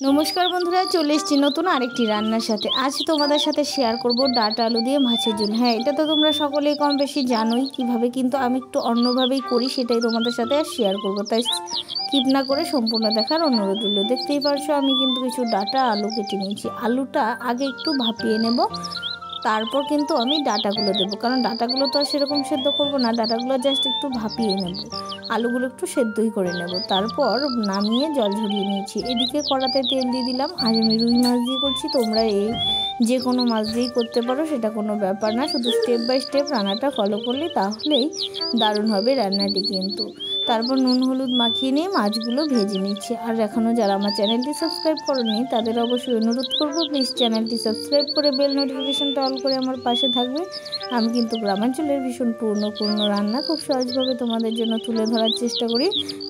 नमस्कार बंधुरा चले एसेছি नतून आरेकटी रान्नार साथे। आज तोमादेर साथे शेयर करब डाटा आलू दिए माछेर झोल। हाँ, এটা তো তোমরা সকলেই কম বেশি জানোই কিভাবে, কিন্তু আমি একটু অন্যভাবেই করি, সেটাই তোমাদের সাথে শেয়ার করব। তাই স্কিপ না করে সম্পূর্ণ দেখার অনুরোধ রইল। দেখতেই পারছো আমি কিন্তু কিছু ডাটা আলু কেটে নিয়েছি। আলুটা আগে একটু ভাপিয়ে নেব, তারপর কিন্তু আমি ডাটাগুলো দেবো, কারণ ডাটাগুলো তো আর সেরকম সেদ্ধ করবো না, ডাটাগুলো জাস্ট একটু ভাপিয়ে নেব, আলুগুলো একটু সেদ্ধই করে নেব। তারপর নামিয়ে জল ঝরিয়ে নিয়েছি। এদিকে কড়াতে তেল দিয়ে দিলাম। আজ আমি রুই মাছ দিয়ে করছি, তোমরা এই যে কোনো মাছ দিয়েই করতে পারো, সেটা কোনো ব্যাপার না। শুধু স্টেপ বাই স্টেপ রান্নাটা ফলো করলে তাহলেই দারুণ হবে রান্নাটি কিন্তু। তারপর নুন হলুদ মাখিয়ে নিয়ে মাছগুলো ভেজে নিচ্ছি। আর এখনও যারা আমার চ্যানেলটি সাবস্ক্রাইব করেনি তাদের অবশ্যই অনুরোধ করবো, প্লিজ চ্যানেলটি সাবস্ক্রাইব করে বেল নোটিফিকেশনটা অল করে আমার পাশে থাকবে। আমি কিন্তু গ্রামাঞ্চলের ভীষণ পূর্ণ রান্না খুব সহজভাবে তোমাদের জন্য তুলে ধরার চেষ্টা করি।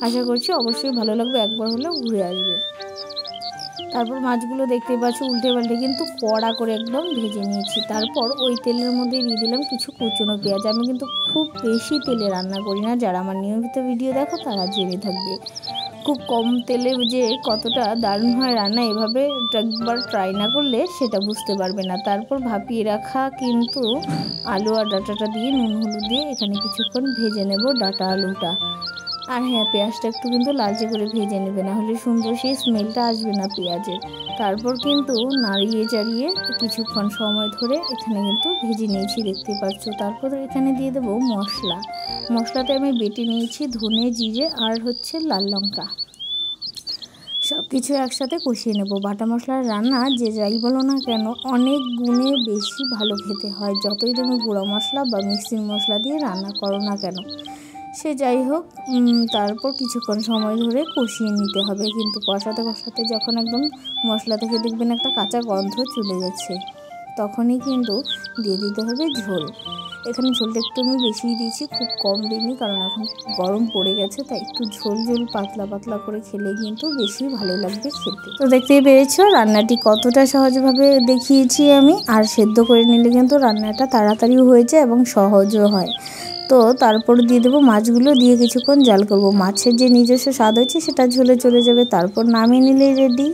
আশা করছি অবশ্যই ভালো লাগবে, একবার হলেও ঘুরে আসবে। তারপর মাছগুলো দেখতে পাচ্ছ উল্টে পাল্টে কিন্তু কড়া করে একদম ভেজে নিয়েছি। তারপর ওই তেলের মধ্যে দিয়ে দিলাম কিছু কুচনো পেঁয়াজ। আমি কিন্তু খুব বেশি তেলে রান্না করি না, যারা আমার নিয়মিত ভিডিও দেখো তারা জেনে থাকবে খুব কম তেলে যে কতটা দারুণ হয় রান্না, এভাবে একবার ট্রাই না করলে সেটা বুঝতে পারবে না। তারপর ভাপিয়ে রাখা কিন্তু আলু আর ডাটাটা দিয়ে নুন হলুদ দিয়ে এখানে কিছুক্ষণ ভেজে নেব ডাটা আলুটা। আর হ্যাঁ, পেঁয়াজটা একটু কিন্তু লালচে করে ভেজে নেবে, না হলে সুন্দর সেই স্মেলটা আসবে না পেঁয়াজের। তারপর কিন্তু নাড়িয়ে চাড়িয়ে কিছুক্ষণ সময় ধরে এখানে কিন্তু ভেজে নিয়েছি, দেখতে পাচ্ছ। তারপর এখানে দিয়ে দেবো মশলাতে আমি বেটে নিয়েছি ধনে জিরে আর হচ্ছে লাল লঙ্কা, সব কিছু একসাথে কষিয়ে নেব। বাটা মশলার রান্না যে যাই বলো না কেন অনেক গুণে বেশি ভালো খেতে হয়, যতই তুমি গুঁড়ো মশলা বা মিক্সির মশলা দিয়ে রান্না করো না কেন, সে যাই হোক। তারপর কিছুক্ষণ সময় ধরে কষিয়ে নিতে হবে, কিন্তু কষাতে কষাতে যখন একদম মশলা থেকে দেখবেন একটা কাঁচা গন্ধ চলে যাচ্ছে, তখনই কিন্তু দিয়ে দিতে হবে ঝোল। এখানে ঝোলটা একটু আমি বেশিই দিয়েছি, খুব কম দিইনি, কারণ এখন গরম পড়ে গেছে, তাই একটু ঝোল পাতলা পাতলা করে খেলে কিন্তু বেশি ভালো লাগবে খেতে। তো দেখতেই পেরেছো রান্নাটি কতটা সহজভাবে দেখিয়েছি আমি, আর সেদ্ধ করে নিলে কিন্তু রান্নাটা তাড়াতাড়িও হয়ে যায় এবং সহজও হয়। তো তারপর দিয়ে দেবো মাছগুলো, দিয়ে কিছুক্ষণ জাল করব। মাছের যে নিজস্ব স্বাদ হয়েছে সেটা ঝোলে চলে যাবে, তারপর নামিয়ে নিলেই রেডি।